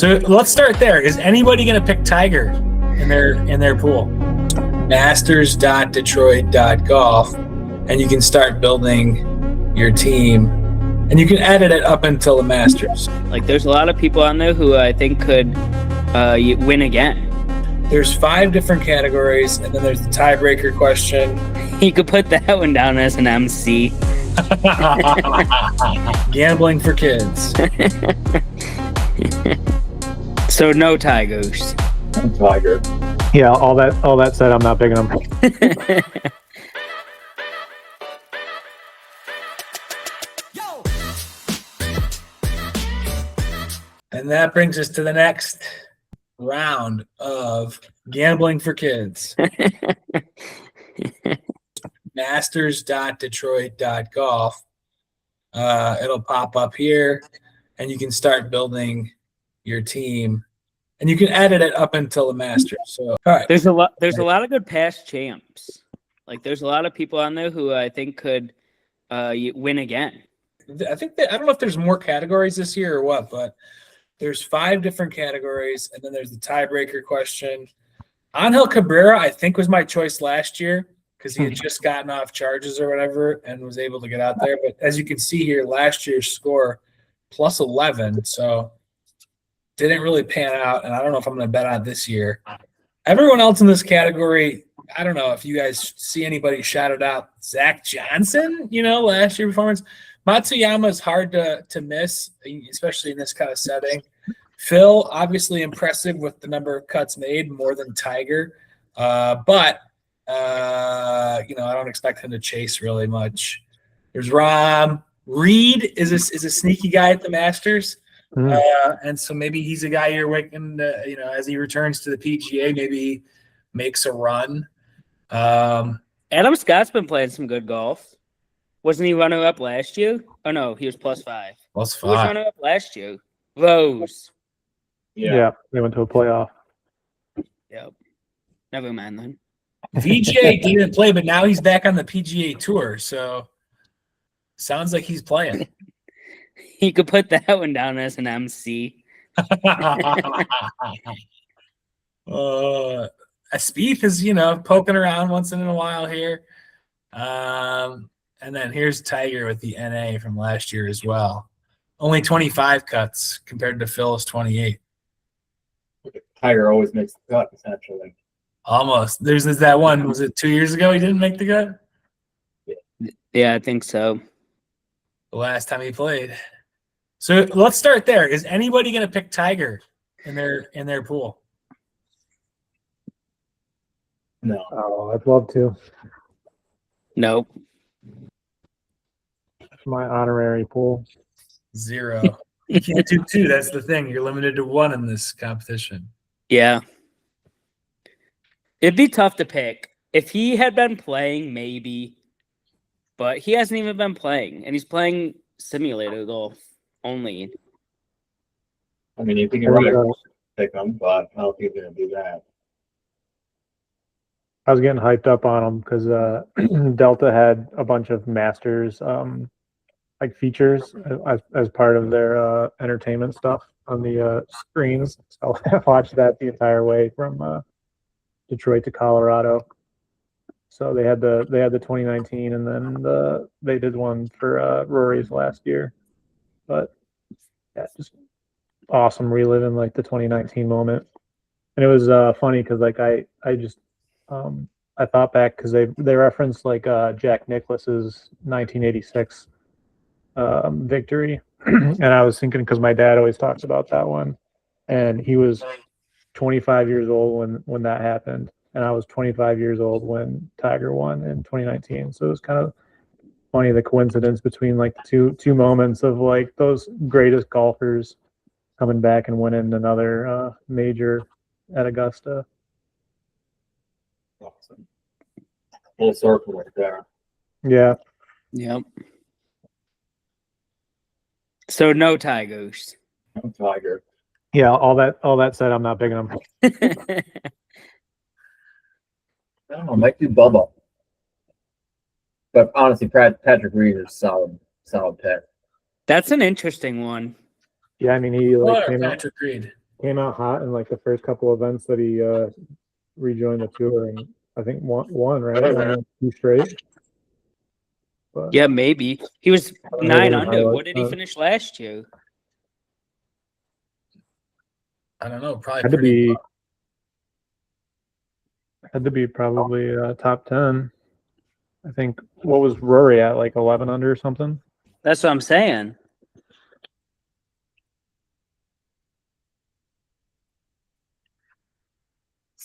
So let's start there. Is anybody going to pick Tiger in their pool? Masters.detroit.golf, and you can start building your team, and you can edit it up until the Masters. Like, there's a lot of people on there who I think could win again. There's 5 different categories, and then there's the tiebreaker question. You could put that one down as an MC. Gambling for kids. So no Tigers. No Tiger. Yeah, all that said, I'm not picking them. And that brings us to the next round of gambling for kids. Masters.detroit.golf. It'll pop up here, and you can start building your team, and you can edit it up until the Masters. So, all right. There's a lot of good past champs. Like, there's a lot of people on there who I think could win again. I think that I don't know if there's more categories this year or what, but there's 5 different categories, and then there's the tiebreaker question. Angel Cabrera, I think, was my choice last year because he had just gotten off charges or whatever and was able to get out there. But as you can see here, last year's score plus 11, so didn't really pan out, and I don't know if I'm going to bet on it this year. Everyone else in this category, I don't know if you guys see anybody shouted out. Zach Johnson, last year's performance. Matsuyama is hard to miss, especially in this kind of setting. Phil, obviously impressive with the number of cuts made, more than Tiger. But I don't expect him to chase really much. There's Rahm. Reed is a sneaky guy at the Masters. And so maybe he's a guy you're waiting to, as he returns to the PGA, maybe he makes a run. Adam Scott's been playing some good golf. Wasn't he runner up last year? Oh, no, he was +5. +5. Who was runner up last year? Rose. Yeah, they went to a playoff. Yep. Never mind then. VJ didn't play, but now he's back on the PGA Tour, so sounds like he's playing. You could put that one down as an MC. Spieth is, poking around once in a while here. And then here's Tiger with the NA from last year as well. Only 25 cuts compared to Phil's 28. Tiger always makes the cut, essentially. Almost. There's that one. Was it 2 years ago he didn't make the cut? Yeah, I think so. The last time he played. So let's start there. Is anybody going to pick Tiger in their pool? No. Oh, I'd love to. Nope. My honorary pool. 0. You can't do 2. That's the thing. You're limited to 1 in this competition. Yeah. It'd be tough to pick. If he had been playing, maybe. But he hasn't even been playing. And he's playing simulator golf only. I mean, you think you're right to pick him, but I don't think they're going to do that. I was getting hyped up on them because Delta had a bunch of Masters features as part of their entertainment stuff on the screens. So I watched that the entire way from Detroit to Colorado. So they had the 2019, and then they did one for Rory's last year. But yeah, just awesome reliving the 2019 moment. And it was funny because I thought back because they referenced Jack Nicklaus's 1986 victory, and I was thinking because my dad always talks about that one, and he was 25 years old when that happened, and I was 25 years old when Tiger won in 2019. So it was kind of funny the coincidence between two moments of those greatest golfers coming back and winning another major at Augusta. Awesome. Full circle right there. Yeah. Yep. So no Tigers. No Tiger. Yeah, all that said, I'm not picking them. I don't know, might do Bubba. But honestly, Patrick Reed is solid pick. That's an interesting one. Yeah, I mean he came out. Patrick Reed. came out hot in like the first couple events that he rejoined the tour, and I think won right, won 2 straight. But Yeah, maybe he was I 9 really under. highlight What did he that. finish last year? I don't know. Probably had to pretty. be probably top 10. I think what was Rory at, like 11 under or something? That's what I'm saying.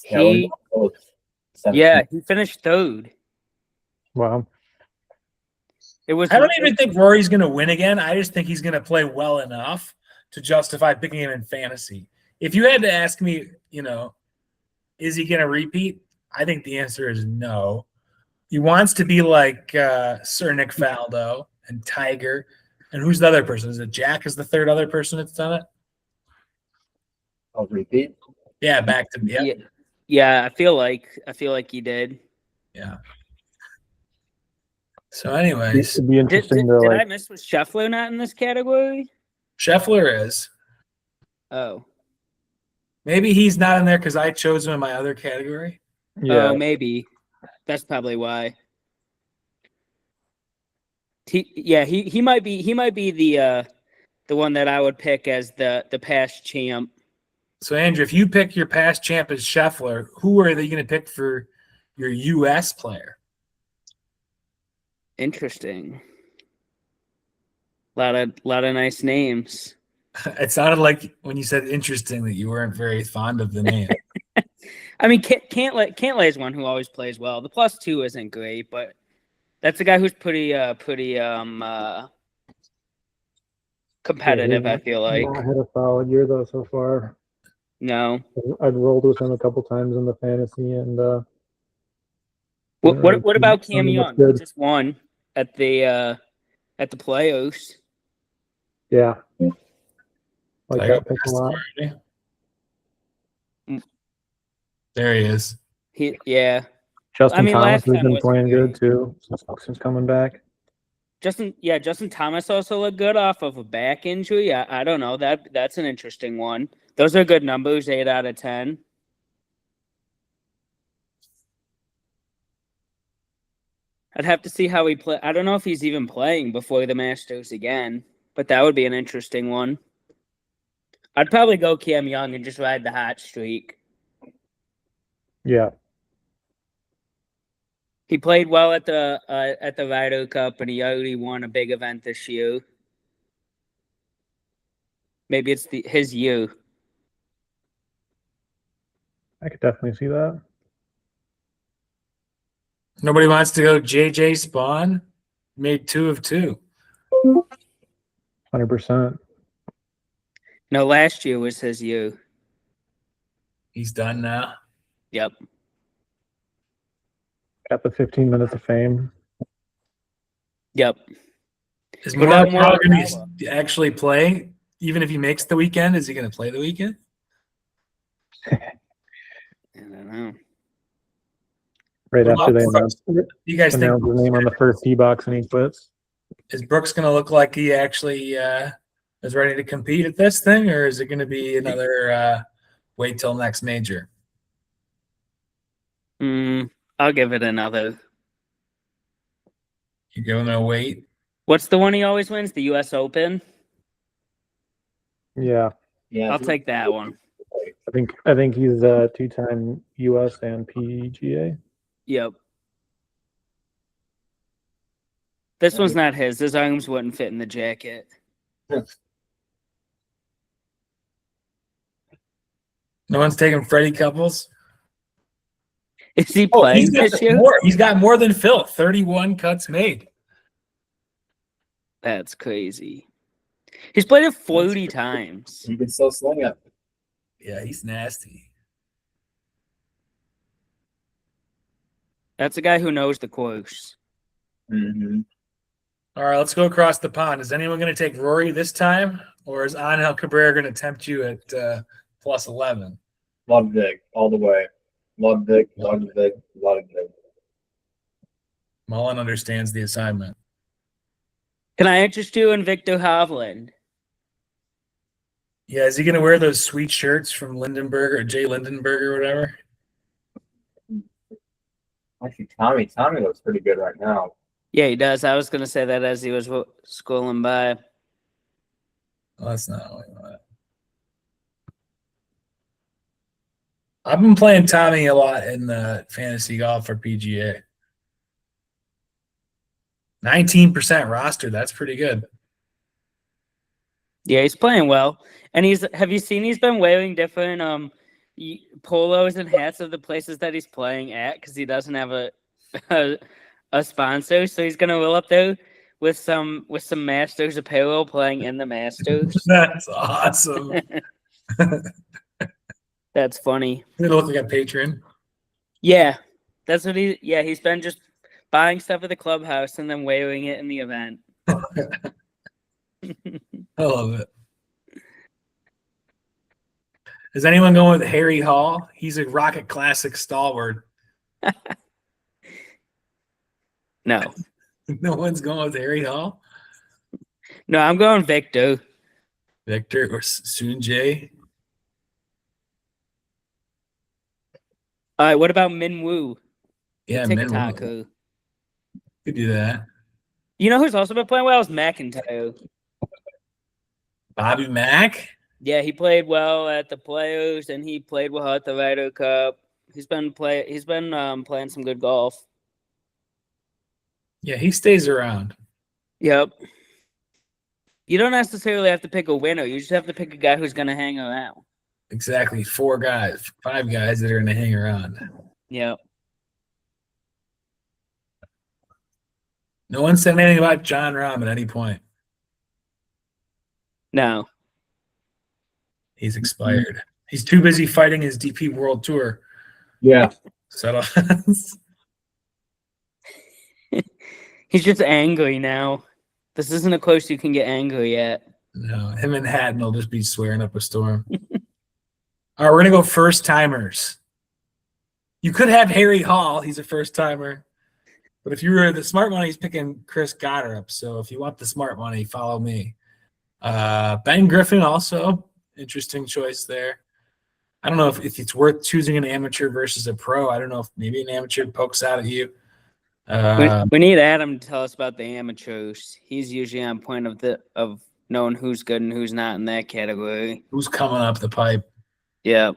Yeah, we He, both 17. yeah, he finished third. Wow. It was. I don't even think Rory's going to win again. I just think he's going to play well enough to justify picking him in fantasy. If you had to ask me, is he going to repeat? I think the answer is no. He wants to be like Sir Nick Faldo and Tiger. And who's the other person? Is it Jack is the third other person that's done it? I'll repeat. Yeah, back to Yeah, yeah. I feel like he did. Yeah. So, anyways, It'd be Did, interesting did, to did like. I miss was Scheffler not in this category? Scheffler is. Oh, Maybe he's not in there because I chose him in my other category. Yeah, maybe. That's probably why. He might be the one that I would pick as the past champ. So, Andrew, if you pick your past champ as Scheffler, who are they going to pick for your U.S. player? Interesting. Lot of nice names. It sounded like when you said interesting that you weren't very fond of the name. I mean, Cantlay is one who always plays well. The +2 isn't great, but that's a guy who's pretty competitive. I feel like not had a solid year though so far. no. I've rolled with him a couple times in the fantasy, and What about Cam looks Young? He good. just won at the Playos. Yeah, like Tiger that pick a lot. There he is. Justin I mean, Thomas last has time been wasn't playing great. good too since coming back. Justin Thomas also looked good off of a back injury. I don't know. That's an interesting one. Those are good numbers, 8 out of 10. I'd have to see how he play. I don't know if he's even playing before the Masters again, but that would be an interesting one. I'd probably go Cam Young and just ride the hot streak. Yeah, He played well at the Ryder Cup, and he already won a big event this year. Maybe it's his year. I could definitely see that. Nobody wants to go JJ Spawn. Made 2 of 2. 100%. No, last year was his year. He's done now. Yep. Got the 15 minutes of fame. Yep. Is What about Morikawa going Morikawa? to actually play? Even if he makes the weekend, is he going to play the weekend? I don't know. Right What after about they Brooks? You guys think announced his name on the first tee box and he quits. is Brooks going to look like he actually is ready to compete at this thing, or is it going to be another wait till next major? I'll give it another. You giving it a wait? What's the one he always wins? The U.S. Open? Yeah, Yeah, I'll take that one. I think he's a 2-time U.S. and PGA. Yep. This one's not his. His arms wouldn't fit in the jacket. No one's taking Freddie Couples. Is he Oh, playing this year? He's got more than Phil. 31 cuts made. That's crazy. He's played it 40 times. you can still sling it. Yeah, he's nasty. That's a guy who knows the course. Mm-hmm. All right, let's go across the pond. Is anyone going to take Rory this time, or is Angel Cabrera going to tempt you at plus 11? Ludwig, all the way. Ludwig. Mullen understands the assignment. Can I interest you in Victor Hovland? Yeah, is he gonna wear those sweet shirts from Lindenberg or Jay Lindenberg or whatever? Actually, Tommy looks pretty good right now. Yeah, he does. I was gonna say that as he was scrolling by. Oh, that's not what I want. I've been playing Tommy a lot in the fantasy golf for PGA. 19% roster. That's pretty good. Yeah, he's playing well. And have you seen he's been wearing different polos and hats of the places that he's playing at because he doesn't have a sponsor. So he's gonna roll up there with some Masters apparel playing in the Masters. That's awesome. That's funny. It'll look like a patron. Yeah. That's what he's been just buying stuff at the clubhouse and then wearing it in the event. I love it. Is anyone going with Harry Hall? He's a Rocket Classic stalwart. No. No one's going with Harry Hall? No, I'm going Victor. Victor or Soonjay? All right, what about Min Woo? Yeah, TikToker. Could do that. You know who's also been playing well is McIntyre. Bobby Mack? Yeah, he played well at the Players, and he played well at the Ryder Cup. He's been playing some good golf. Yeah, he stays around. Yep. You don't necessarily have to pick a winner. You just have to pick a guy who's going to hang around. Exactly. 5 guys that are going to hang around. Yep. No one said anything about John Rahm at any point. No. He's expired. He's too busy fighting his DP World Tour. Yeah. Settle. He's just angry now. This isn't a course you can get angry at. No, him and Hatton will just be swearing up a storm. All right, we're going to go first timers. You could have Harry Hall. He's a first timer. But if you were the smart money, he's picking Chris Goddard. So if you want the smart money, follow me. Ben Griffin also. Interesting choice there. I don't know if it's worth choosing an amateur versus a pro. I don't know if maybe an amateur pokes out at you. We need Adam to tell us about the amateurs. He's usually on point of knowing who's good and who's not in that category. Who's coming up the pipe? Yeah.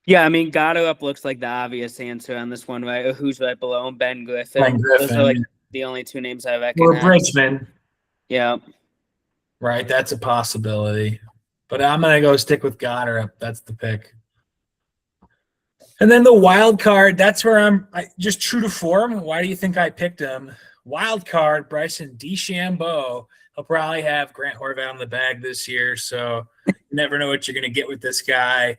Yeah, I mean, Goddard looks like the obvious answer on this one, right? Or who's right below him? Ben Griffin. Ben Griffin. Those are like the only two names I Or recognize. Bridgman. Yeah. Right, that's a possibility. But I'm going to go stick with Goddard. That's the pick. And then the wild card, that's where I'm just true to form. Why do you think I picked him? Wild card, Bryson DeChambeau. He'll probably have Grant Horvat on the bag this year, so you never know what you're going to get with this guy.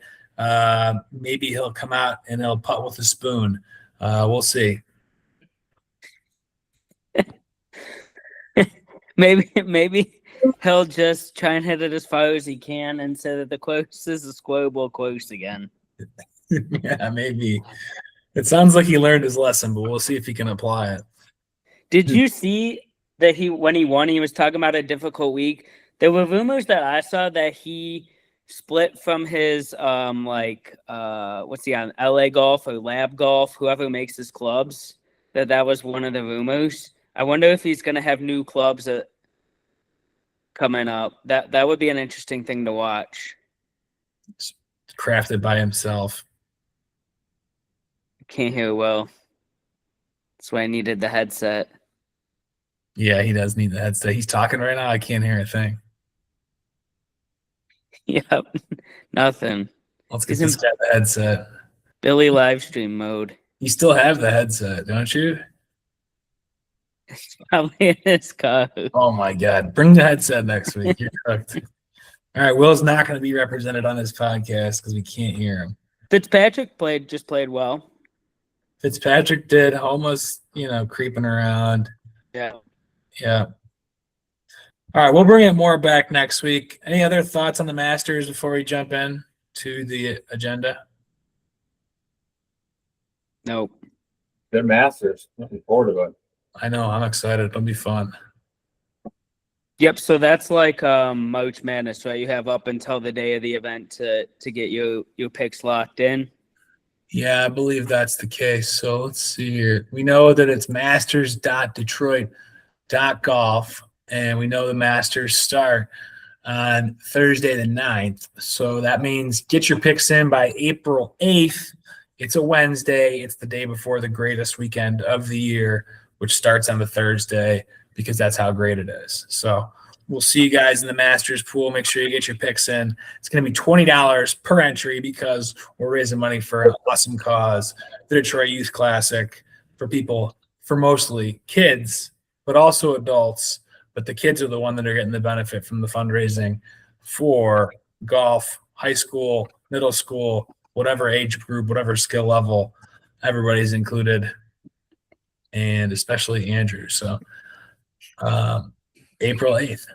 Maybe he'll come out and he'll putt with a spoon. We'll see. Maybe he'll just try and hit it as far as he can and say that the course is a squirrable course again. Yeah, maybe. It sounds like he learned his lesson, but we'll see if he can apply it. Did you see that when he won, he was talking about a difficult week? There were rumors that I saw that he split from his what's he on, LA Golf or Lab Golf, whoever makes his clubs. That was one of the rumors. I wonder if he's going to have new clubs coming up. That would be an interesting thing to watch. It's crafted by himself. Can't hear well. That's why I needed the headset. Yeah, he does need the headset. He's talking right now. I can't hear a thing. Yep. Nothing. Let's get this guy the headset. Billy live stream mode. You still have the headset, don't you? It's probably in his car. Oh my God. Bring the headset next week. You're cooked. All right. Will's not going to be represented on this podcast because we can't hear him. Fitzpatrick just played well. Fitzpatrick did almost, creeping around. Yeah. Yeah. All right. We'll bring it more back next week. Any other thoughts on the Masters before we jump in to the agenda? Nope. They're Masters. Looking forward to it. I know. I'm excited. It'll be fun. Yep, so that's like March Madness, right? You have up until the day of the event to get your picks locked in. Yeah, I believe that's the case. So let's see here. We know that it's masters.detroit.golf, and we know the Masters start on Thursday the 9th. So that means get your picks in by April 8th. It's a Wednesday. It's the day before the greatest weekend of the year, which starts on the Thursday because that's how great it is. So we'll see you guys in the Masters pool. Make sure you get your picks in. It's going to be $20 per entry because we're raising money for an awesome cause, the Detroit Youth Classic, for people, for mostly kids, but also adults. But the kids are the one that are getting the benefit from the fundraising for golf, high school, middle school, whatever age group, whatever skill level, everybody's included, and especially Andrew. So April 8th.